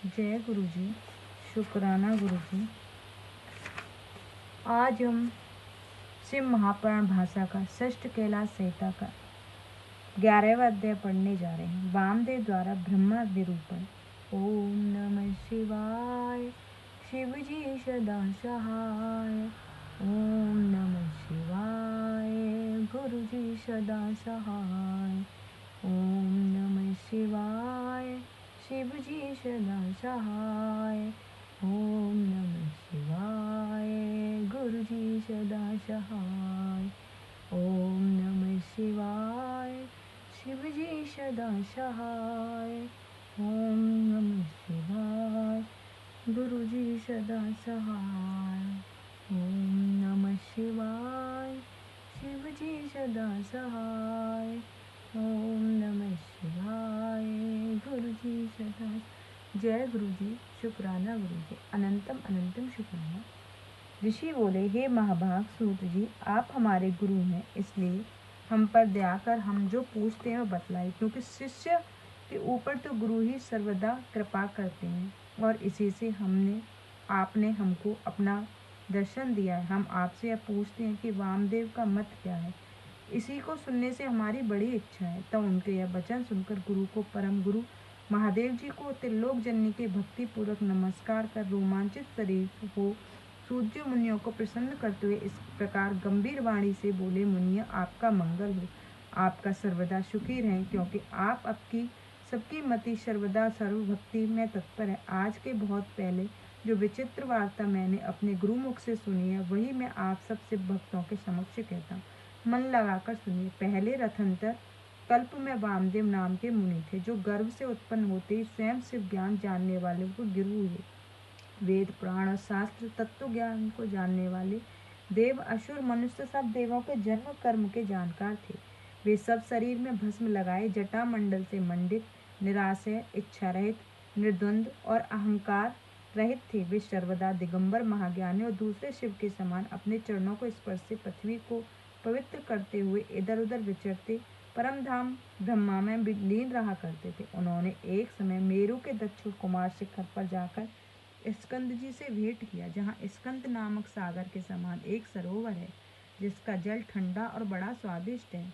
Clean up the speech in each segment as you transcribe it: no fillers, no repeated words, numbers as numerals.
जय गुरु जी, शुक्राना गुरु जी। आज हम शिव महापुराण भाषा का षष्ठ कैलाश संहिता का 11वां अध्याय पढ़ने जा रहे हैं। वामदेव द्वारा ब्रह्मा निरूपण। ओम नमः शिवाय, शिव जी सदा सहाय। ओम नमः शिवाय, गुरु जी सदा सहाय। ओम नमः शिवाय, शिव जी सदा सहाय। ओम नमः शिवाय, गुरु जी सदा सहाय। ओम नमः शिवाय, शिव जी सदा सहाय। ओम नमः शिवाय, गुरु जी सदा सहाय। ओम नमः शिवाय, शिव जी सदा सहाय। ओम नमः शिवाय, गुरु जी सदा। जय गुरु जी, शुक्राना गुरु जी। अनंतम अनंतम शुक्राना। ऋषि बोले, हे महाभाग सूत जी, आप हमारे गुरु हैं, इसलिए हम पर दया कर हम जो पूछते हैं वो बतलाए, क्योंकि शिष्य के ऊपर तो गुरु ही सर्वदा कृपा करते हैं और इसी से आपने हमको अपना दर्शन दिया है। हम आपसे यह पूछते हैं कि वामदेव का मत क्या है। इसी को सुनने से हमारी बड़ी इच्छा है। तब उनके यह वचन सुनकर गुरु को परम गुरु महादेव जी को त्रिलोक जननी के भक्ति पूर्वक नमस्कार कर रोमांचित शरीर हो सूर्य मुनियों को प्रसन्न करते हुए इस प्रकार गंभीर वाणी से बोले, मुनिया आपका मंगल हो। आपका सर्वदा सुखी रहें, क्योंकि आप आपकी सबकी मति सर्वदा सर्वभक्ति में तत्पर है। आज के बहुत पहले जो विचित्र वार्ता मैंने अपने गुरुमुख से सुनी है, वही मैं आप सब शिव भक्तों के समक्ष कहता हूँ। मन लगाकर सुनिए। पहले रथंतर कल्प में वामदेव नाम के मुनि थे, जो गर्भ से उत्पन्न होते ही स्वयं शिव ज्ञान जानने वाले को गुरु हुए। वेद पुराण और शास्त्र तत्व ज्ञान को जानने वाले देव असुर मनुष्य सब देवों के जन्म कर्म के जानकार थे। वे सब शरीर में भस्म लगाए जटा मंडल से मंडित, निराशय, इच्छा रहित, निर्द्वंद और अहंकार रहित थे। वे सर्वदा दिगंबर महाज्ञानी और दूसरे शिव के समान अपने चरणों को स्पर्श से पृथ्वी को पवित्र करते हुए इधर उधर विचरते परम धाम ब्रह्मा में लीन रहा करते थे। उन्होंने एक समय मेरु के दक्षिण कुमार शिखर पर जाकर स्कंद जी से भेंट किया, जहाँ स्कंद नामक सागर के समान एक सरोवर है, जिसका जल ठंडा और बड़ा स्वादिष्ट है।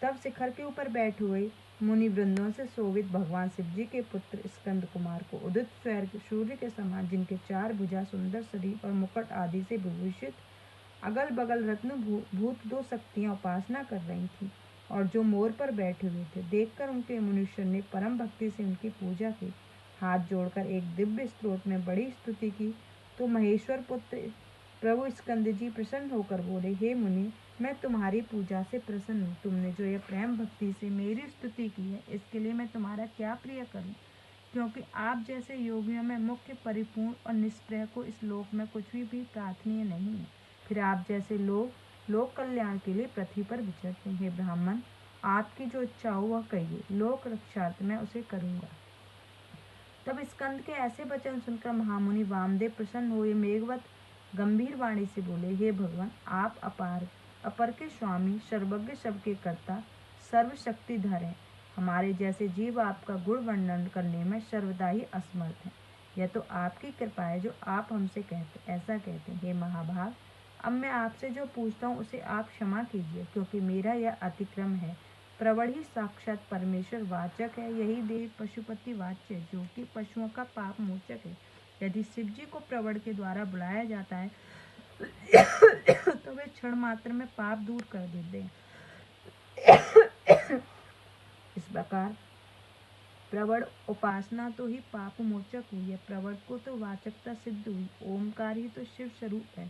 तब शिखर के ऊपर बैठे हुए मुनि वृंदों से शोभित भगवान शिव जी के पुत्र स्कंद कुमार को उदित सूर्य के समान, जिनके 4 भुजा, सुंदर शरीर और मुकुट आदि से विभूषित अगल बगल रत्न भूत 2 शक्तियां उपासना कर रही थी और जो मोर पर बैठे हुए थे, देखकर उनके मनुष्य ने परम भक्ति से उनकी पूजा की। हाथ जोड़कर एक दिव्य स्त्रोत में बड़ी स्तुति की तो महेश्वर पुत्र प्रभु स्कंद जी प्रसन्न होकर बोले, हे मुनि, मैं तुम्हारी पूजा से प्रसन्न हूँ। तुमने जो यह प्रेम भक्ति से मेरी स्तुति की है, इसके लिए मैं तुम्हारा क्या प्रिय करूँ, क्योंकि आप जैसे योगियों में मुख्य, परिपूर्ण और निष्प्रय को इस लोक में कुछ भी प्रार्थनीय नहीं है। फिर आप जैसे लोग लोक कल्याण के लिए पृथ्वी पर विचरते हैं। ब्राह्मण, आपकी जो इच्छा हो वह कहिए, लोक रक्षार्थ मैं उसे करूँगा। तब स्कंद के ऐसे वचन सुनकर महामुनि वामदेव प्रसन्न हुए, मेघवत गंभीर वाणी से बोले, हे भगवान, आप अपर के स्वामी, सर्वज्ञ, सबके कर्ता, सर्वशक्तिधर हैं। हमारे जैसे जीव आपका गुण वर्णन करने में सर्वदा ही असमर्थ हैं। यह तो आपकी कृपा है जो आप हमसे ऐसा कहते हैं। हे महाभाग, अब मैं आपसे जो पूछता हूँ उसे आप क्षमा कीजिए, क्योंकि मेरा यह अतिक्रम है। प्रवण ही साक्षात परमेश्वर वाचक है। यही देव पशुपति वाच्य, जो कि पशुओं का पाप मोचक है। यदि शिव जी को प्रवण के द्वारा बुलाया जाता है तो वे क्षण मात्र में पाप दूर कर देते हैं। इस प्रकार प्रवण उपासना तो ही पाप मोचक हुई है। प्रवण को तो वाचकता सिद्ध हुई। ओमकार ही तो शिव स्वरूप है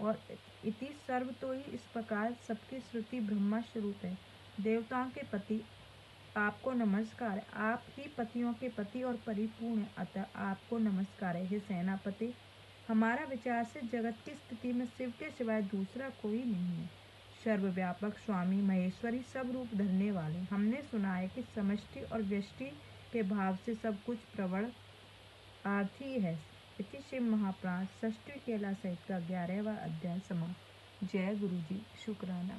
और इति सर्व तो ही इस प्रकार सबकी श्रुति ब्रह्मा स्वरूप है। देवताओं के पति आपको नमस्कार है। आप ही पतियों के पति और परिपूर्ण है, अतः आपको नमस्कार है। हे सेनापति, हमारा विचार से जगत की स्थिति में शिव के सिवाय दूसरा कोई नहीं है। सर्वव्यापक स्वामी महेश्वरी सब रूप धरने वाले। हमने सुना है कि समष्टि और व्यष्टि के भाव से सब कुछ प्रवण आर्थी है। इति शिव महापुराण षष्ठ कैलाश संहिता का 11वां अध्याय समाप्त। जय गुरु जी, शुक्राना।